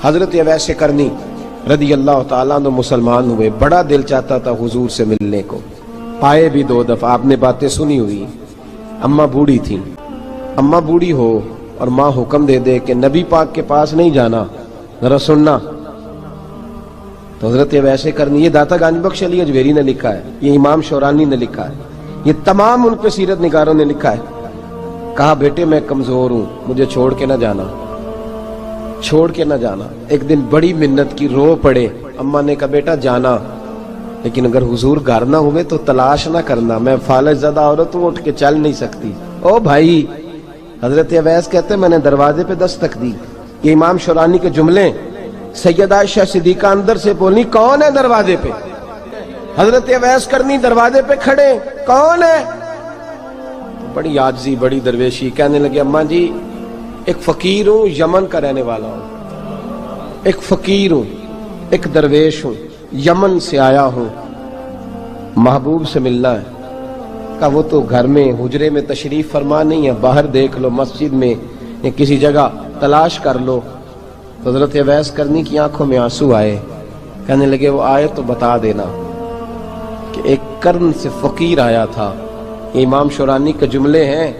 حضرت اویس کرنی رضی اللہ تعالیٰ عنہ مسلمان ہوئے، بڑا دل چاہتا تھا حضور سے ملنے کو، آئے بھی 2 دفعہ، آپ نے باتیں سنی ہوئی۔ اماں بوڑھی تھی، اماں بوڑھی ہو اور ماں حکم دے دے کہ نبی پاک کے پاس نہیں جانا، ذرا سننا، تو حضرت اویس کرنی، یہ داتا گنج بخش علی اجویری نے لکھا ہے، یہ امام شورانی نے لکھا ہے، یہ تمام ان پہ سیرت نگاروں نے لکھا ہے، کہا بیٹے میں کمزور ہوں، مجھے چھوڑ کے نہ جانا، چھوڑ کے نہ جانا۔ ایک دن بڑی منت کی، رو پڑے، اماں نے کہا بیٹا جانا، لیکن اگر حضور گھر نہ ہوئے تو تلاش نہ کرنا، میں فالج زدہ عورت ہوں، اٹھ کے چل نہیں سکتی۔ او بھائی، حضرت اویس کہتے ہیں میں نے دروازے پہ دستک دی، یہ امام شورانی کے جملے، سیدہ عائشہ صدیقہ اندر سے بولنی کون ہے دروازے پہ؟ حضرت اویس کرنی دروازے پہ کھڑے، کون ہے؟ بڑی عاجزی، بڑی درویشی، کہنے لگے اماں جی ایک فقیر ہوں، یمن کا رہنے والا ہوں، ایک فقیر ہوں، ایک درویش ہوں، یمن سے آیا ہوں، محبوب سے ملنا ہے۔ کہا وہ تو گھر میں حجرے میں تشریف فرما نہیں ہے، باہر دیکھ لو، مسجد میں یا کسی جگہ تلاش کر لو۔ حضرت اویس کرنی کی آنکھوں میں آنسو آئے، کہنے لگے وہ آئے تو بتا دینا کہ ایک قرن سے فقیر آیا تھا۔ یہ امام شورانی کے جملے ہیں۔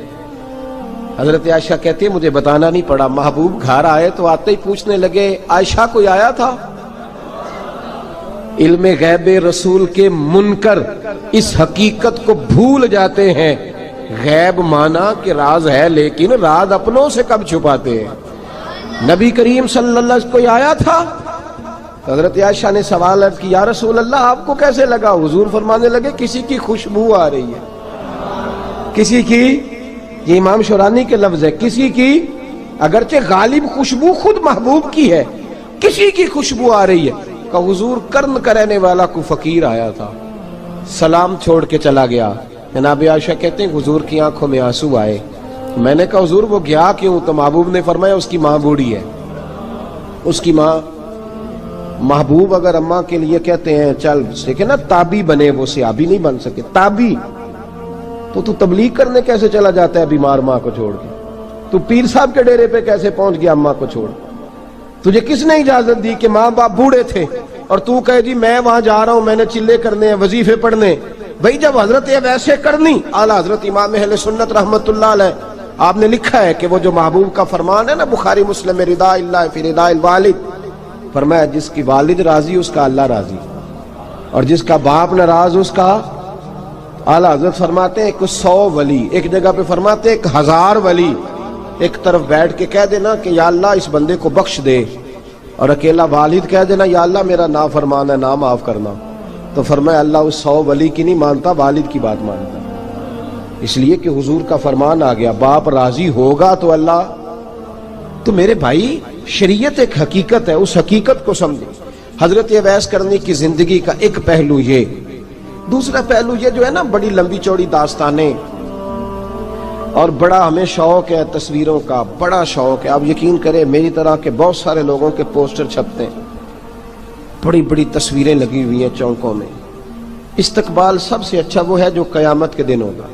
حضرت عائشہ کہتی ہے مجھے بتانا نہیں پڑا، محبوب گھر آئے تو آتے ہی پوچھنے لگے عائشہ کوئی آیا تھا؟ علم غیب رسول کے منکر اس حقیقت کو بھول جاتے ہیں، غیب مانا کہ راز ہے لیکن راز اپنوں سے کب چھپاتے ہیں۔ نبی کریم صلی اللہ علیہ وسلم کوئی آیا تھا؟ حضرت عائشہ نے سوال عرض کی یا رسول اللہ آپ کو کیسے لگا؟ حضور فرمانے لگے کسی کی خوشبو آ رہی ہے، کسی کی، یہ امام شورانی کے لفظ ہے، کسی کی، اگرچہ غالب خوشبو خود محبوب کی ہے، کسی کی خوشبو آ رہی ہے۔ کہ حضور قرن کا رہنے والا کو فقیر آیا تھا، سلام چھوڑ کے چلا گیا۔ جناب عائشہ کہتے ہیں حضور کی آنکھوں میں آنسو آئے۔ میں نے کہا حضور وہ گیا کیوں؟ تو محبوب نے فرمایا اس کی ماں بوڑھی ہے، اس کی ماں۔ محبوب اگر اماں کے لیے کہتے ہیں چل دیکھے نا تابی بنے، وہ صحابی نہیں بن سکے، تابی، تو تبلیغ کرنے کیسے چلا جاتا ہے بیمار ماں کو چھوڑ کے؟ تو پیر صاحب کے ڈیرے پہ کیسے پہنچ گیا اماں کو چھوڑ؟ تجھے کس نے اجازت دی کہ ماں باپ بوڑھے تھے اور تو کہے جی میں وہاں جا رہا ہوں، میں نے چلے کرنے ہیں، وظیفے پڑھنے؟ بھئی جب حضرت اویس کرنی اعلیٰ حضرت امام اہل سنت رحمت اللہ علیہ، آپ نے لکھا ہے کہ وہ جو محبوب کا فرمان ہے نا بخاری مسلم میں، رضا اللہ فی رضا الوالد، فرمایا جس کی والد راضی اس کا اللہ راضی، اور جس کا باپ ناراض اس کا اعلیٰ حضرت فرماتے ہیں 100 ولی، ایک جگہ پہ فرماتے ہیں 1000 ولی ایک طرف بیٹھ کے کہہ دینا کہ یا اللہ اس بندے کو بخش دے، اور اکیلا والد کہہ دینا یا اللہ میرا نافرمان ہے، نا معاف کرنا، تو فرمایا اللہ اس 100 ولی کی نہیں مانتا، والد کی بات مانتا، اس لیے کہ حضور کا فرمان آ گیا باپ راضی ہوگا تو اللہ۔ تو میرے بھائی شریعت ایک حقیقت ہے، اس حقیقت کو سمجھیں۔ حضرت اویس کرنی کی زندگی کا ایک پہلو یہ، دوسرا پہلو یہ جو ہے نا بڑی لمبی چوڑی داستانیں، اور بڑا ہمیں شوق ہے تصویروں کا، بڑا شوق ہے۔ آپ یقین کریں میری طرح کے بہت سارے لوگوں کے پوسٹر چھپتے ہیں، بڑی بڑی تصویریں لگی ہوئی ہیں چوکوں میں۔ استقبال سب سے اچھا وہ ہے جو قیامت کے دن ہوگا۔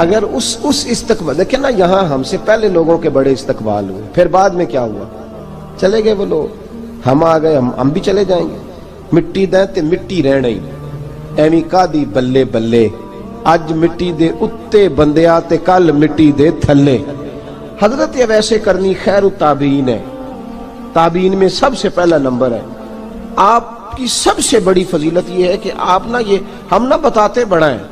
اگر اس استقبال دیکھیں نا، یہاں ہم سے پہلے لوگوں کے بڑے استقبال ہوئے، پھر بعد میں کیا ہوا؟ چلے گئے وہ لوگ، ہم آ گئے، ہم بھی چلے جائیں گے۔ مٹی دیں تے مٹی رہنا ہی، ایویں کا دی بلے بلے، اج مٹی دے اتے بندیا تے کل مٹی دے تھلے۔ حضرت اویس کرنی خیر التابعین ہے، تابعین میں سب سے پہلا نمبر ہے۔ آپ کی سب سے بڑی فضیلت یہ ہے کہ آپ نا، یہ ہم نہ بتاتے بڑا ہیں،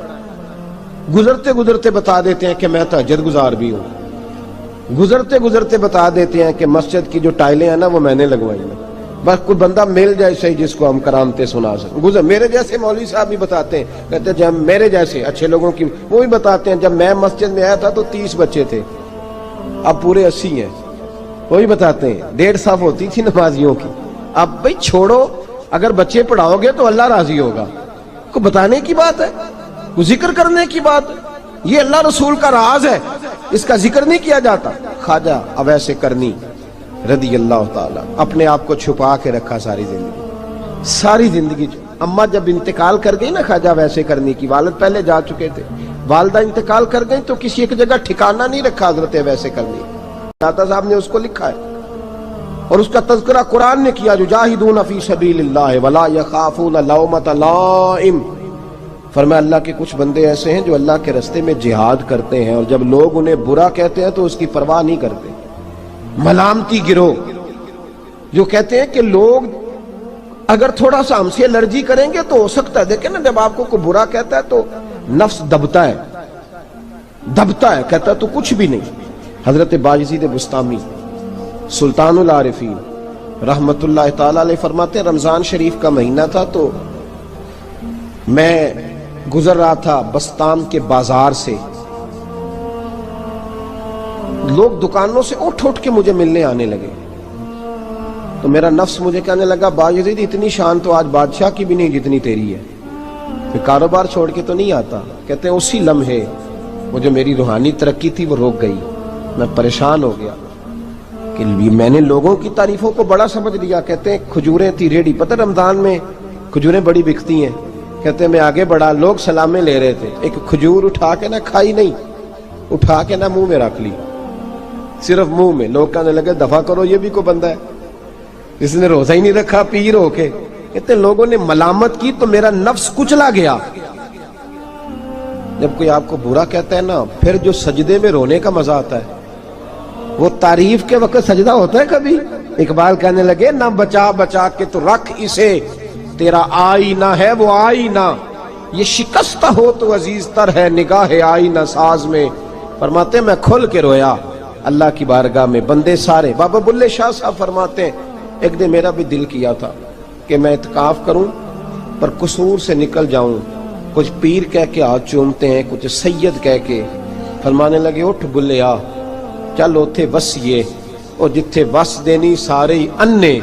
گزرتے گزرتے بتا دیتے ہیں کہ میں تہجد گزار بھی ہوں، گزرتے گزرتے بتا دیتے ہیں کہ مسجد کی جو ٹائلیں ہیں نا وہ میں نے لگوائی ہیں، بس کوئی بندہ مل جائے صحیح جس کو ہم کرامتیں سنا سکیں۔ میرے جیسے مولوی صاحب بھی بتاتے ہیں، کہتے ہیں جب میرے جیسے اچھے لوگوں کی وہ بھی بتاتے ہیں جب میں مسجد میں آیا تھا تو 30 بچے تھے، اب پورے 80 ہیں، وہی بتاتے ہیں 1.5 صف ہوتی تھی نمازیوں کی، اب بھائی چھوڑو، اگر بچے پڑھاؤ گے تو اللہ راضی ہوگا، کو بتانے کی بات ہے، کو ذکر کرنے کی بات ہے، یہ اللہ رسول کا راز ہے، اس کا ذکر نہیں کیا جاتا۔ خواجہ اویس کرنی رضی اللہ تعالیٰ اپنے آپ کو چھپا کے رکھا ساری زندگی۔ اماں جب انتقال کر گئی نا خواجہ اویس کرنی کی، والد پہلے جا چکے تھے، والدہ انتقال کر گئی تو کسی ایک جگہ ٹھکانہ نہیں رکھا حضرت اویس کرنی، داتا صاحب نے اس کو لکھا ہے، اور اس کا تذکرہ قرآن نے کیا، یجاہدون فی سبیل اللہ ولا یخافون لومۃ لائم۔ فرمایا اللہ کے کچھ بندے ایسے ہیں جو اللہ کے راستے میں جہاد کرتے ہیں، اور جب لوگ انہیں برا کہتے ہیں تو اس کی پرواہ نہیں کرتے۔ ملامتی گروہ جو کہتے ہیں کہ لوگ اگر تھوڑا سا ہم سے الرجی کریں گے تو ہو سکتا ہے، دیکھیں نا جب آپ کو کوئی برا کہتا ہے تو نفس دبتا ہے، کہتا ہے تو کچھ بھی نہیں۔ حضرت بایزید بسطامی سلطان العارفین رحمت اللہ تعالی علیہ فرماتے ہیں رمضان شریف کا مہینہ تھا تو میں گزر رہا تھا بستام کے بازار سے، لوگ دکانوں سے اٹھ کے مجھے ملنے آنے لگے، تو میرا نفس مجھے کہنے لگا بایزید اتنی شان تو آج بادشاہ کی بھی نہیں جتنی تیری ہے، میں کاروبار چھوڑ کے تو نہیں آتا۔ کہتے ہیں اسی لمحے وہ جو میری روحانی ترقی تھی وہ روک گئی، میں پریشان ہو گیا کہ میں نے لوگوں کی تعریفوں کو بڑا سمجھ لیا۔ کہتے ہیں کھجوریں تھی ریڈی، پتہ رمضان میں کھجوریں بڑی بکتی ہیں، کہتے ہیں میں آگے بڑھا، لوگ سلامیں لے رہے تھے، ایک کھجور اٹھا کے نہ کھائی نہیں، اٹھا کے نہ منہ میں رکھ لی، صرف منہ میں۔ لوگ کہنے لگے دفع کرو، یہ بھی کوئی بندہ ہے جس نے روزہ ہی نہیں رکھا پیر ہو کے۔ کہتے ہیں لوگوں نے ملامت کی تو میرا نفس کچلا گیا۔ جب کوئی آپ کو برا کہتا ہے نا، پھر جو سجدے میں رونے کا مزہ آتا ہے، وہ تعریف کے وقت سجدہ ہوتا ہے کبھی؟ اقبال کہنے لگے نہ بچا بچا کے تو رکھ اسے، تیرا آئینہ ہے وہ آئینہ، یہ شکستہ ہو تو عزیز تر ہے نگاہ آئینہ ساز میں۔ فرماتے میں کھل کے رویا اللہ کی بارگاہ میں، بندے سارے۔ بابا بلے شاہ صاحب فرماتے ہیں ایک دن میرا بھی دل کیا تھا کہ میں اعتکاف کروں پر قصور سے نکل جاؤں، کچھ پیر کہہ کے ہاتھ چومتے ہیں، کچھ سید کہہ کے۔ فرمانے لگے اٹھ بلیا چل اوتھے وسیے، اور جتھے وس دینی سارے ہی انے،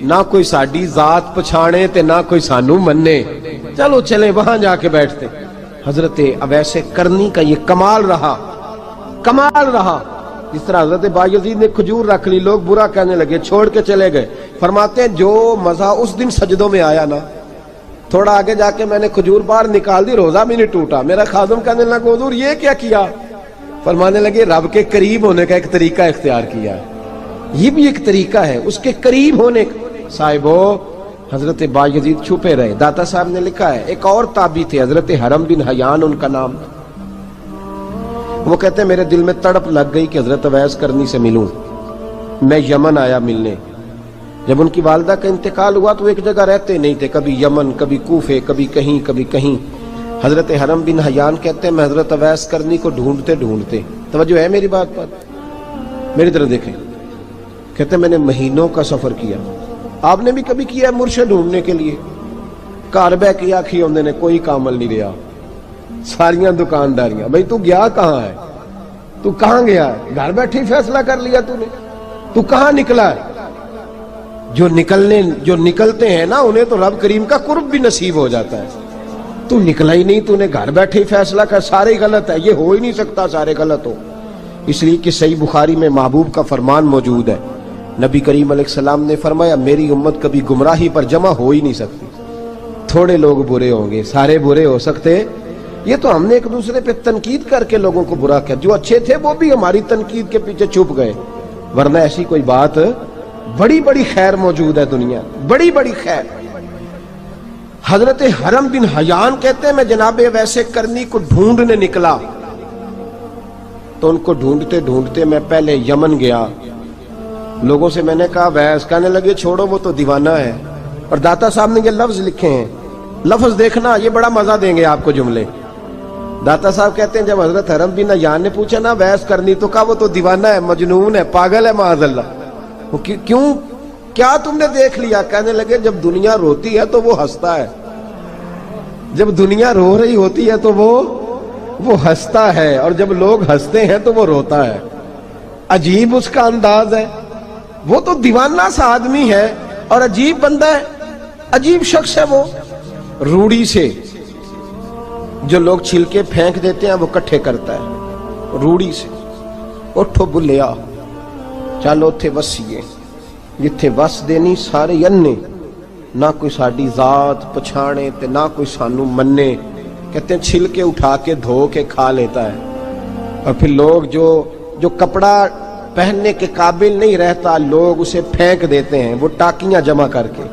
نہ کوئی ساڈی ذات پچھانے تے نہ کوئی سانو مننے، چلو چلے وہاں جا کے بیٹھتے۔ حضرت اویس کرنی کا یہ کمال رہا، جس طرح حضرت بایزید نے کھجور رکھ لی، لوگ برا کہنے لگے، چھوڑ کے چلے گئے۔ فرماتے ہیں جو مزہ اس دن سجدوں میں آیا نا، تھوڑا آگے جا کے میں نے کھجور باہر نکال دی، روزہ بھی نہیں ٹوٹا۔ میرا خادم کہنے لگا حضور یہ کیا کیا؟ فرمانے لگے رب کے قریب ہونے کا ایک طریقہ اختیار کیا ہے، یہ بھی ایک طریقہ ہے اس کے قریب ہونے کا۔ صاحبو حضرت بایزید چھپے رہے۔ داتا صاحب نے لکھا ہے ایک اور تابعی تھے حضرت حرم بن حیان ان کا نام، وہ کہتے ہیں میرے دل میں تڑپ لگ گئی کہ حضرت اویس کرنی سے ملوں۔ میں یمن آیا ملنے، جب ان کی والدہ کا انتقال ہوا تو ایک جگہ رہتے نہیں تھے، کبھی یمن، کبھی کوفے، کبھی کہیں۔ حضرت حرم بن حیان کہتے ہیں میں حضرت اویس کرنی کو ڈھونڈتے، توجہ ہے میری بات پر، میری طرح دیکھیں، کہتے ہیں میں نے مہینوں کا سفر کیا، آپ نے بھی کبھی کیا مرشد ڈھونڈنے کے لیے؟ گھر بہ کے آکھی ہوندے نے کوئی کامل نہیں رہا، ساریاں دکانداریاں، بھئی تو گیا کہاں ہے؟ تو کہاں گیا ہے؟ گھر بیٹھے فیصلہ کر لیا تو نے، تو کہاں نکلا ہے؟ جو نکلتے ہیں نا انہیں تو رب کریم کا قرب بھی نصیب ہو جاتا ہے۔ تو نکلا ہی نہیں، تو نے گھر بیٹھے فیصلہ کر، سارے غلط ہے، یہ ہو ہی نہیں سکتا سارے غلط ہو۔ اس لیے کہ صحیح بخاری میں محبوب کا فرمان موجود ہے، نبی کریم علیہ السلام نے فرمایا میری امت کبھی گمراہی پر جمع ہو ہی نہیں سکتی، تھوڑے لوگ برے ہوں گے، سارے برے ہو سکتے؟ یہ تو ہم نے ایک دوسرے پہ تنقید کر کے لوگوں کو برا کیا، جو اچھے تھے وہ بھی ہماری تنقید کے پیچھے چھپ گئے، ورنہ ایسی کوئی بات، بڑی خیر موجود ہے دنیا، بڑی خیر۔ حضرت حرم بن حیان کہتے ہیں میں جناب ویسے کرنی کو ڈھونڈنے نکلا، تو ان کو ڈھونڈتے میں پہلے یمن گیا، لوگوں سے میں نے کہا ویس، کہنے لگے چھوڑو وہ تو دیوانہ ہے۔ اور داتا صاحب نے یہ لفظ لکھے ہیں، لفظ دیکھنا یہ بڑا مزہ دیں گے آپ کو جملے۔ داتا صاحب کہتے ہیں جب حضرت حرم بن حیان نے پوچھا نا ویس کرنی، تو کہا وہ تو دیوانہ ہے، مجنون ہے، پاگل ہے معاذ اللہ۔ کیوں؟ کیا تم نے دیکھ لیا؟ کہنے لگے جب دنیا روتی ہے تو وہ ہنستا ہے، جب دنیا رو رہی ہوتی ہے تو وہ ہنستا ہے، اور جب لوگ ہنستے ہیں تو وہ روتا ہے۔ عجیب اس کا انداز ہے، وہ تو دیوانہ سا آدمی ہے اور عجیب بندہ ہے، عجیب شخص ہے وہ۔ روڑی سے جو لوگ چھلکے پھینک دیتے ہیں وہ کٹھے کرتا ہے، روڑی سے۔ اٹھو بلیا چلو تھے وسیے، جتھے وس دینی سارے انے، نہ کوئی ساڈی ذات پچھانے تے نہ کوئی سانو مننے۔ کہتے ہیں چھلکے اٹھا کے دھو کے کھا لیتا ہے، اور پھر لوگ جو کپڑا پہننے کے قابل نہیں رہتا، لوگ اسے پھینک دیتے ہیں، وہ ٹاکیاں جمع کر کے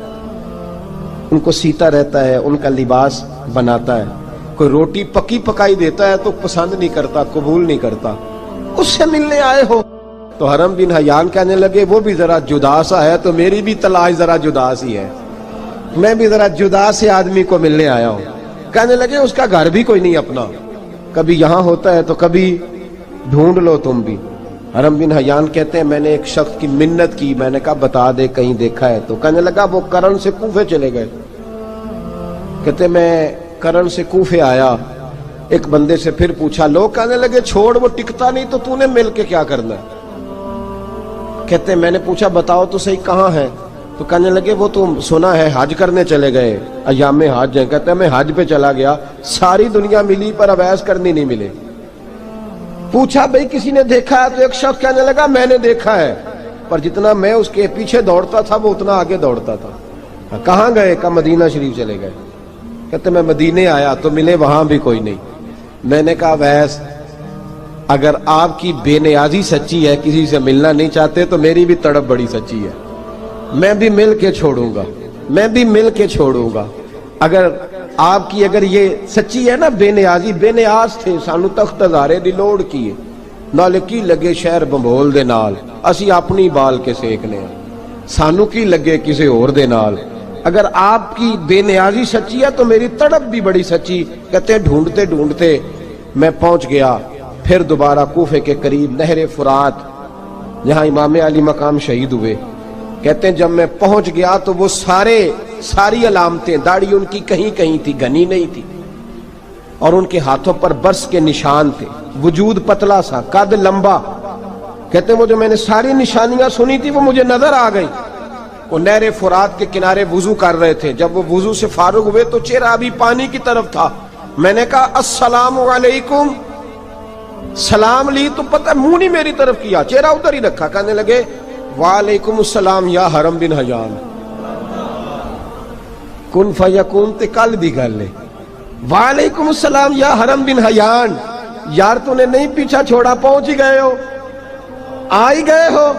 ان کو سیتا رہتا ہے، ان کا لباس بناتا ہے۔ کوئی روٹی پکی پکائی دیتا ہے تو پسند نہیں کرتا، قبول نہیں کرتا، اس سے ملنے آئے ہو۔ تو حرم بن حیان کہنے لگے وہ بھی ذرا جدا سا ہے تو میری بھی تلاش ذرا جدا سی ہے، میں بھی ذرا جدا سے آدمی کو ملنے آیا ہوں۔ کہنے لگے اس کا گھر بھی کوئی نہیں اپنا، کبھی یہاں ہوتا ہے تو کبھی ڈھونڈ لو تم بھی۔ حرم بن حیان کہتے ہیں میں نے ایک شخص کی منت کی، میں نے کہا بتا دے کہیں دیکھا ہے تو۔ کہنے لگا وہ کرن سے کوفے چلے گئے۔ کہتے میں کرن سے کوفے آیا، ایک بندے سے پھر پوچھا، لوگ کہنے لگے چھوڑ وہ ٹکتا نہیں تو نے مل کے کیا کرنا ہے۔ کہتے میں نے پوچھا بتاؤ تو صحیح کہاں ہے، تو کہنے لگے وہ تو سنا ہے حج کرنے چلے گئے، ایام حج ہیں۔ کہتے ہیں میں حج پہ چلا گیا، ساری دنیا ملی پر اویس کرنی نہیں ملے۔ پوچھا بھئی کسی نے دیکھا ہے، تو ایک شخص کہنے لگا میں نے دیکھا ہے، پر جتنا میں اس کے پیچھے دوڑتا تھا وہ اتنا آگے دوڑتا تھا۔ کہاں گئے؟ کہ مدینہ شریف چلے گئے۔ کہتے میں مدینے آیا تو ملے وہاں بھی کوئی نہیں۔ میں نے کہا ویس اگر آپ کی بے نیازی سچی ہے، کسی سے ملنا نہیں چاہتے، تو میری بھی تڑپ بڑی سچی ہے، میں بھی مل کے چھوڑوں گا، میں بھی مل کے چھوڑوں گا۔ اگر آپ کی اگر یہ سچی ہے نا بے نیازی، بے نیاز تھے، سانو تخت ہزارے دی لوڑ کیے، نال کی لگے شہر بمبول دے نال، اسی اپنی بال کے سیکنے ہیں، سانو کی لگے کسی اور دے نال۔ اگر آپ کی بے نیازی سچی ہے تو میری تڑپ بھی بڑی سچی۔ کہتے ہیں ڈھونڈتے ڈھونڈتے میں پہنچ گیا، پھر دوبارہ کوفے کے قریب نہر فرات جہاں امام علی مقام شہید ہوئے۔ کہتے ہیں جب میں پہنچ گیا تو وہ ساری علامتیں، داڑھی ان کی کہیں کہیں تھی، گھنی نہیں تھی، اور ان کے ہاتھوں پر برس کے نشان تھے، وجود پتلا سا، قد لمبا۔ کہتے ہیں وہ جو میں نے ساری نشانیاں سنی تھی وہ مجھے نظر آ گئی۔ وہ نہر فرات کے کنارے وضو کر رہے تھے، جب وہ وضو سے فارغ ہوئے تو چہرہ ابھی پانی کی طرف تھا۔ میں نے کہا السلام علیکم، سلام لی تو پتہ منہ نہیں میری طرف کیا، چہرہ ادھر ہی رکھا۔ کہنے لگے وعلیکم السلام یا حرم بن حیان، کن فیکون تے کل دی گل ہے۔ وعلیکم السلام یا حرم بن حیان، یار تو نے نہیں پیچھا چھوڑا، پہنچ ہی گئے ہو، آ ہی گئے ہو۔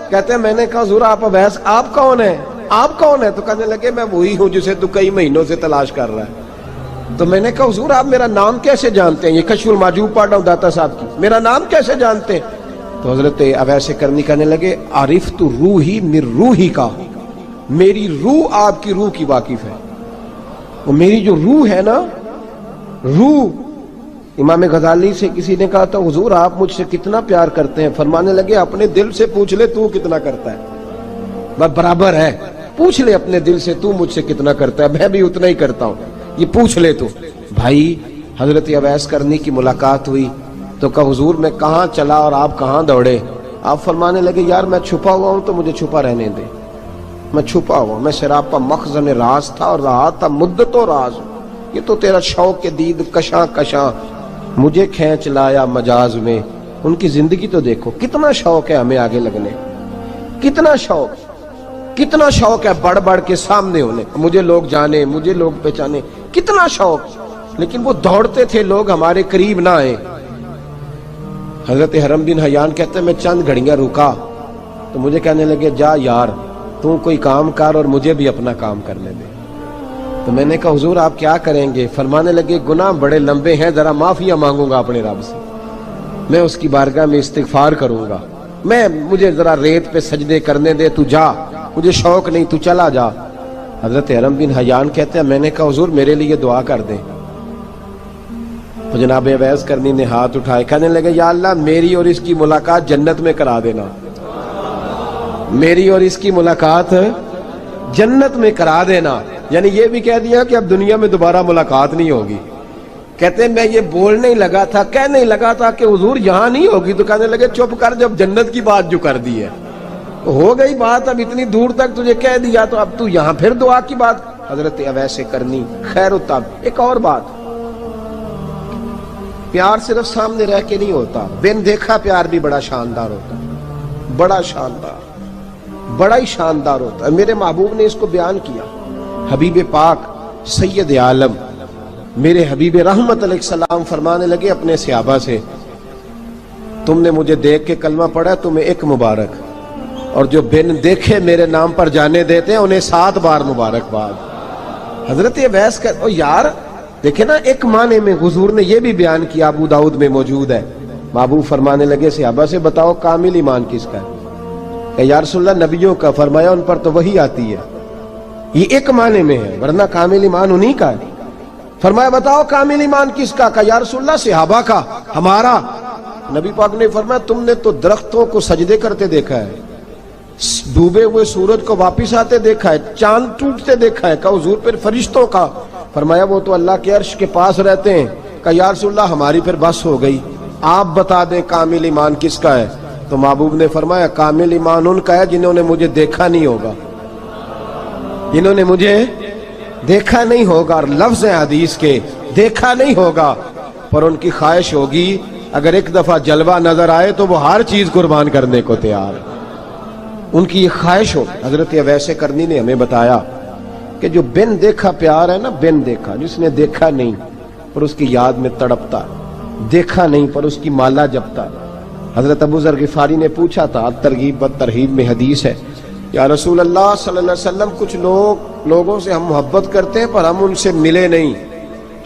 کہتے ہیں میں نے کہا حضور آپ ویس آپ کون ہیں، آپ کون ہیں؟ تو کہنے لگے میں وہی ہوں جسے تو کئی مہینوں سے تلاش کر رہا ہے۔ تو میں نے کہا حضور آپ میرا نام کیسے جانتے ہیں؟ یہ کشف المحجوب پڑھ رہا ہوں داتا صاحب کی، میرا نام کیسے جانتے ہیں؟ تو حضرت اویس کرنی کہنے لگے عرفت روحی من روحی کا، میری روح آپ کی روح کی واقف ہے۔ وہ میری جو روح ہے نا، روح۔ امام غزالی سے کسی نے کہا تھا حضور آپ مجھ سے کتنا پیار کرتے ہیں؟ فرمانے لگے اپنے دل سے پوچھ لے تو کتنا کرتا ہے، بس برابر ہے، پوچھ لے اپنے دل سے تو مجھ سے کتنا کرتا ہے، میں بھی اتنا ہی کرتا ہوں، یہ پوچھ لے تو۔ بھائی حضرت اویس کرنی کی ملاقات ہوئی تو کہا حضور میں کہاں چلا اور آپ کہاں دوڑے؟ آپ فرمانے لگے یار میں چھپا ہوا ہوں تو مجھے چھپا رہنے دے، میں چھپا ہوا، میں سراپا مخزن راز تھا اور رہا تھا مدت و راز۔ یہ تو تیرا شوق کے دید کشاں کشاں مجھے کھینچ لایا مجاز میں۔ ان کی زندگی تو دیکھو، کتنا شوق ہے ہمیں آگے لگنے، کتنا شوق ہے بڑھ بڑھ کے سامنے ہونے، مجھے لوگ جانے، مجھے لوگ پہچانے، کتنا شوق، لیکن وہ دوڑتے تھے لوگ ہمارے قریب نہ آئے۔ حضرت حرم بن حیان کہتے ہیں میں چند گھڑیاں رکا تو مجھے کہنے لگے جا یار تو کوئی کام کر اور مجھے بھی اپنا کام کرنے دے۔ تو میں نے کہا حضور آپ کیا کریں گے؟ فرمانے لگے گناہ بڑے لمبے ہیں، ذرا معافیاں مانگوں گا اپنے رب سے، میں اس کی بارگاہ میں استغفار کروں گا، مجھے ذرا ریت پہ سجدے کرنے دے، تو جا، مجھے شوق نہیں، تو چلا جا۔ حضرت حرم بن حیان کہتے ہیں میں نے کہا حضور میرے لیے دعا کر دیں۔ تو جناب اویس کرنی نے ہاتھ اٹھائے، کہنے لگے یا اللہ میری اور اس کی ملاقات جنت میں کرا دینا، میری اور اس کی ملاقات جنت میں کرا دینا۔ یعنی یہ بھی کہہ دیا کہ اب دنیا میں دوبارہ ملاقات نہیں ہوگی۔ کہتے ہیں میں یہ بولنے ہی لگا تھا، کہنے ہی لگا تھا کہ حضور یہاں نہیں ہوگی، تو کہنے لگے چپ کر، جب جنت کی بات جو کر دی ہے ہو گئی بات، اب اتنی دور تک تجھے کہہ دیا تو اب تو یہاں پھر دعا کی بات۔ حضرت اویس کرنی خیر التاب۔ ایک اور بات، پیار صرف سامنے رہ کے نہیں ہوتا، بن دیکھا پیار بھی بڑا شاندار ہوتا ہے، بڑا شاندار، بڑا ہی شاندار ہوتا ہے۔ میرے محبوب نے اس کو بیان کیا، حبیب پاک سید عالم میرے حبیب رحمت علیہ السلام فرمانے لگے اپنے صحابہ سے، تم نے مجھے دیکھ کے کلمہ پڑھا تمہیں ایک مبارک، اور جو بن دیکھے میرے نام پر جانے دیتے ہیں انہیں 7 بار مبارکباد۔ حضرت اویس کا یار دیکھیں نا، ایک معنی میں حضور نے یہ بھی بیان کیا، ابو داؤد میں موجود ہے۔ محبوب فرمانے لگے صحابہ سے بتاؤ کامل ایمان کس کا ہے؟ کہ یا رسول اللہ نبیوں کا۔ فرمایا ان پر تو وہی آتی ہے، یہ ایک معنی میں ہے، ورنہ کامل ایمان انہی کا ہے۔ فرمایا بتاؤ کامل ایمان کس کا؟ کہ یا رسول اللہ صحابہ کا، ہمارا۔ نبی پاک نے فرمایا تم نے تو درختوں کو سجدے کرتے دیکھا ہے، ڈوبے ہوئے سورج کو واپس آتے دیکھا ہے، چاند ٹوٹتے دیکھا ہے۔ کہ حضور پھر فرشتوں کا؟ فرمایا وہ تو اللہ کے عرش کے پاس رہتے ہیں۔ کہ یا رسول اللہ ہماری پھر بس ہو گئی، آپ بتا دیں کامل ایمان کس کا ہے؟ تو محبوب نے فرمایا کامل ایمان ان کا ہے جنہوں نے مجھے دیکھا نہیں ہوگا، جنہوں نے مجھے دیکھا نہیں ہوگا، اور لفظ ہیں حدیث کے دیکھا نہیں ہوگا، پر ان کی خواہش ہوگی اگر ایک دفعہ جلوہ نظر آئے تو وہ ہر چیز قربان کرنے کو تیار ہے، ان کی یہ خواہش ہو۔ حضرت اویس کرنی نے ہمیں بتایا کہ جو بن دیکھا پیار ہے نا، بن دیکھا، جس نے دیکھا نہیں پر اس کی یاد میں تڑپتا، دیکھا نہیں پر اس کی مالا جپتا۔ حضرت ابو ذر غفاری نے پوچھا تھا، ترغیب و ترہیب میں حدیث ہے، یا رسول اللہ صلی اللہ علیہ وسلم کچھ لوگوں سے ہم محبت کرتے ہیں پر ہم ان سے ملے نہیں،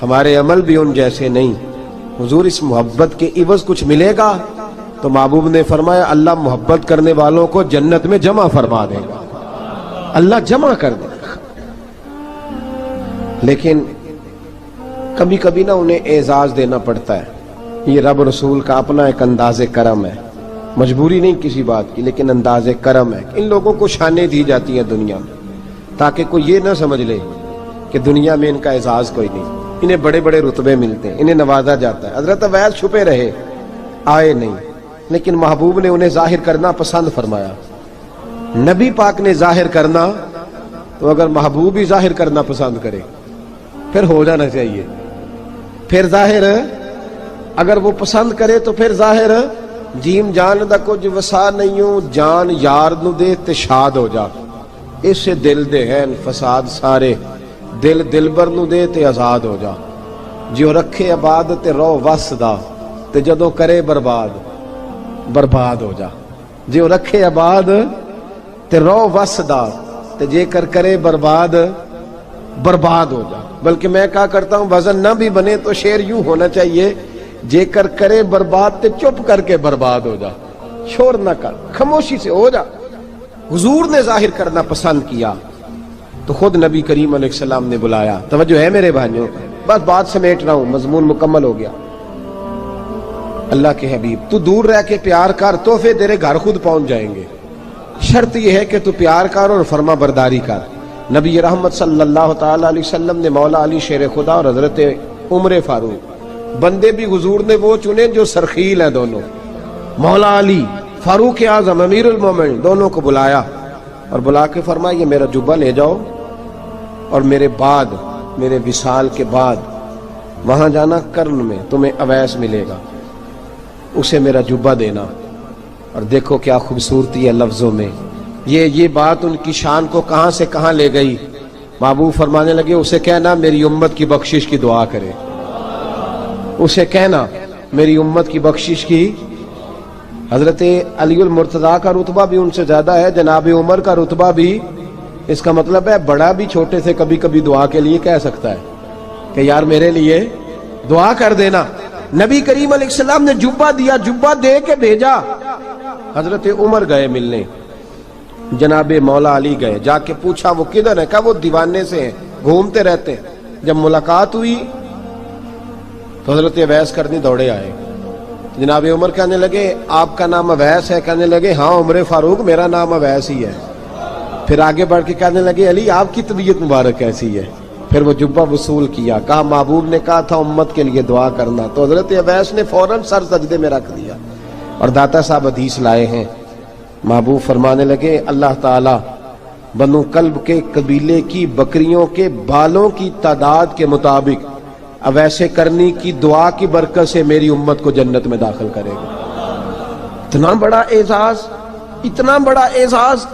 ہمارے عمل بھی ان جیسے نہیں، حضور اس محبت کے عوض کچھ ملے گا؟ تو محبوب نے فرمایا اللہ محبت کرنے والوں کو جنت میں جمع فرما دے گا، اللہ جمع کر دے گا۔ لیکن کبھی کبھی نا انہیں اعزاز دینا پڑتا ہے، یہ رب رسول کا اپنا ایک انداز کرم ہے، مجبوری نہیں کسی بات کی، لیکن انداز کرم ہے۔ ان لوگوں کو شانیں دی جاتی ہیں دنیا میں تاکہ کوئی یہ نہ سمجھ لے کہ دنیا میں ان کا اعزاز کوئی نہیں، انہیں بڑے بڑے رتبے ملتے ہیں، انہیں نوازا جاتا ہے۔ حضرت اویس چھپے رہے، آئے نہیں، لیکن محبوب نے انہیں ظاہر کرنا پسند فرمایا۔ نبی پاک نے ظاہر کرنا تو اگر محبوب ہی ظاہر کرنا پسند کرے پھر ہو جانا چاہیے، پھر ظاہر اگر وہ پسند کرے تو پھر ظاہر جیم جان دا کچھ وسا نہیں ہوں، جان یار نو دے تے شاد ہو جا، اس سے دل دے ہیں فساد سارے، دل دلبر نو دے تے آزاد ہو جا، جو رکھے آباد تے رو وس دا تے جدوں کرے برباد برباد ہو جا، جو رکھے آباد تے رو وس دا تے جے کر کرے برباد برباد ہو جا۔ بلکہ میں کہا کرتا ہوں وزن نہ بھی بنے تو شعر یوں ہونا چاہیے، جے کر کرے برباد تے چپ کر کے برباد ہو جا، شور نہ کر، خاموشی سے ہو جا۔ حضور نے ظاہر کرنا پسند کیا تو خود نبی کریم علیہ السلام نے بلایا۔ توجہ ہے میرے بھائیوں، بس بات سمیٹ رہا ہوں، مضمون مکمل ہو گیا۔ اللہ کے حبیب تو دور رہ کے پیار کر، تحفے تیرے گھر خود پہنچ جائیں گے، شرط یہ ہے کہ تو پیار کر اور فرما برداری کر۔ نبی رحمت صلی اللہ تعالی علیہ وسلم نے مولا علی شیر خدا اور حضرت عمر فاروق، بندے بھی حضور نے وہ چنے جو سرخیل ہیں دونوں، مولا علی فاروق اعظم امیر المومنین، دونوں کو بلایا اور بلا کے فرمایا یہ میرا جبہ لے جاؤ اور میرے بعد، میرے وصال کے بعد وہاں جانا کرن میں تمہیں اویس ملے گا، اسے میرا جبہ دینا۔ اور دیکھو کیا خوبصورتی ہے لفظوں میں، یہ بات ان کی شان کو کہاں سے کہاں لے گئی۔ محبوب فرمانے لگے اسے کہنا میری امت کی بخشش کی دعا کرے، اسے کہنا میری امت کی بخشش کی۔ حضرت علی المرتضیٰ کا رتبہ بھی ان سے زیادہ ہے، جناب عمر کا رتبہ بھی، اس کا مطلب ہے بڑا بھی چھوٹے سے کبھی کبھی دعا کے لیے کہہ سکتا ہے کہ یار میرے لیے دعا کر دینا۔ نبی کریم علیہ السلام نے جبہ دیا، جبہ دے کے بھیجا۔ حضرت عمر گئے ملنے، جناب مولا علی گئے، جا کے پوچھا وہ کدھر ہے؟ کہا وہ دیوانے سے ہیں، گھومتے رہتے ہیں۔ جب ملاقات ہوئی تو حضرت اویس کرنی دوڑے آئے، جناب عمر کہنے لگے آپ کا نام اویس ہے؟ کہنے لگے ہاں عمر فاروق میرا نام اویس ہی ہے۔ پھر آگے بڑھ کے کہنے لگے علی آپ کی طبیعت مبارک کیسی ہے؟ پھر وہ جبہ وصول کیا، کہا محبوب نے کہا تھا امت کے لیے دعا کرنا، تو حضرت اویس نے فوراً سر سجدے میں رکھ دیا۔ اور داتا صاحب حدیث لائے ہیں، محبوب فرمانے لگے اللہ تعالی بنو کلب کے قبیلے کی بکریوں کے بالوں کی تعداد کے مطابق اویس کرنی کی دعا کی برکت سے میری امت کو جنت میں داخل کرے گا۔ اتنا بڑا اعزاز، اتنا بڑا اعزاز۔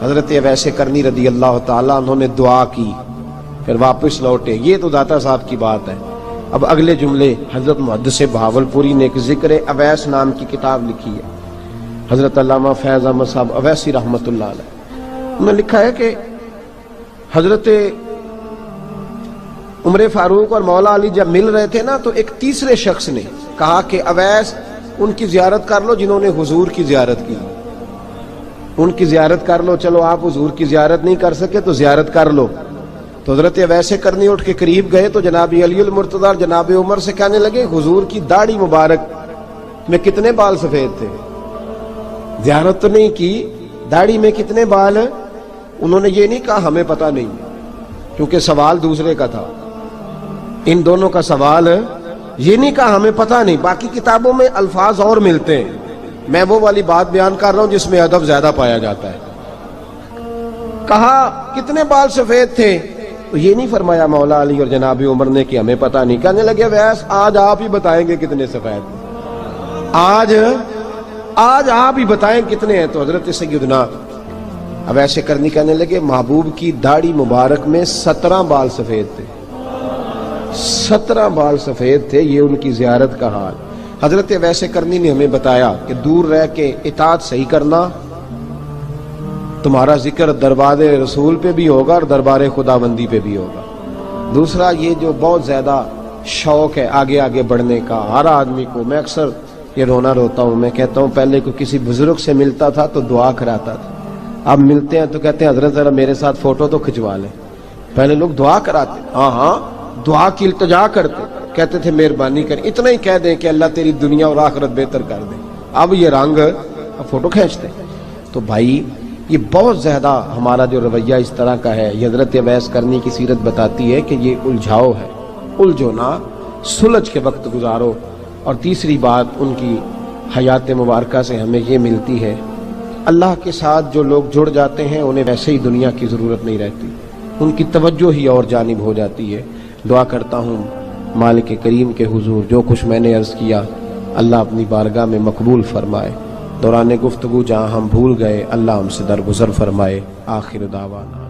حضرت اویس کرنی رضی اللہ تعالیٰ انہوں نے دعا کی، پھر واپس لوٹے۔ یہ تو داتا صاحب کی بات ہے، اب اگلے جملے حضرت محدث بہاولپوری نے ایک ذکر اویس نام کی کتاب لکھی ہے، حضرت علامہ فیض احمد صاحب اویسی رحمۃ اللہ علیہ، انہوں نے لکھا ہے کہ حضرت عمر فاروق اور مولا علی جب مل رہے تھے نا تو ایک تیسرے شخص نے کہا کہ اویس ان کی زیارت کر لو جنہوں نے حضور کی زیارت کی، ان کی زیارت کر لو، چلو آپ حضور کی زیارت نہیں کر سکے تو زیارت کر لو۔ تو حضرت اویس کرنی اٹھ کے قریب گئے تو جناب علی المرتضیٰ اور جناب عمر سے کہنے لگے حضور کی داڑھی مبارک میں کتنے بال سفید تھے؟ زیارت تو نہیں کی، داڑھی میں کتنے بال؟ انہوں نے یہ نہیں کہا ہمیں پتہ نہیں، کیونکہ سوال دوسرے کا تھا، ان دونوں کا سوال یہ نہیں کہا ہمیں پتہ نہیں، باقی کتابوں میں الفاظ اور ملتے ہیں، میں وہ والی بات بیان کر رہا ہوں جس میں ادب زیادہ پایا جاتا ہے۔ کہا کتنے بال سفید تھے؟ تو یہ نہیں فرمایا مولا علی اور جناب عمر نے کہ ہمیں پتہ نہیں، کہنے لگے ویس آج آپ ہی بتائیں گے کتنے سفید تھے، آج آپ ہی بتائیں کتنے ہیں۔ تو حضرت سیدنا اویس کرنی کہنے لگے محبوب کی داڑھی مبارک میں 17 بال سفید تھے، 17 بال سفید تھے، یہ ان کی زیارت کا حال۔ حضرت اویس کرنی نے ہمیں بتایا کہ دور رہ کے اطاعت صحیح کرنا، تمہارا ذکر دربار رسول پہ بھی ہوگا اور دربار خداوندی پہ بھی ہوگا۔ دوسرا یہ جو بہت زیادہ شوق ہے آگے آگے بڑھنے کا ہر آدمی کو، میں اکثر یہ رونا روتا ہوں، میں کہتا ہوں پہلے کو کسی بزرگ سے ملتا تھا تو دعا کراتا تھا، اب ملتے ہیں تو کہتے ہیں حضرت ذرا میرے ساتھ فوٹو تو کھنچوا لیں۔ پہلے لوگ دعا کراتے، ہاں دعا کی التجا کرتے، کہتے تھے مہربانی کر، اتنا ہی کہہ دیں کہ اللہ تیری دنیا اور آخرت بہتر کر دے، اب یہ رنگ اب فوٹو کھینچتے۔ تو بھائی یہ بہت زیادہ ہمارا جو رویہ اس طرح کا ہے، یہ حضرت اویس کرنی کی سیرت بتاتی ہے کہ یہ الجھاؤ ہے، الجھو نہ، سلجھ کے وقت گزارو۔ اور تیسری بات ان کی حیات مبارکہ سے ہمیں یہ ملتی ہے، اللہ کے ساتھ جو لوگ جڑ جاتے ہیں انہیں ویسے ہی دنیا کی ضرورت نہیں رہتی، ان کی توجہ ہی اور جانب ہو جاتی ہے۔ دعا کرتا ہوں مالک کریم کے حضور جو کچھ میں نے عرض کیا اللہ اپنی بارگاہ میں مقبول فرمائے، دوران گفتگو جہاں ہم بھول گئے اللہ ہم سے درگزر فرمائے۔ آخر دعوانا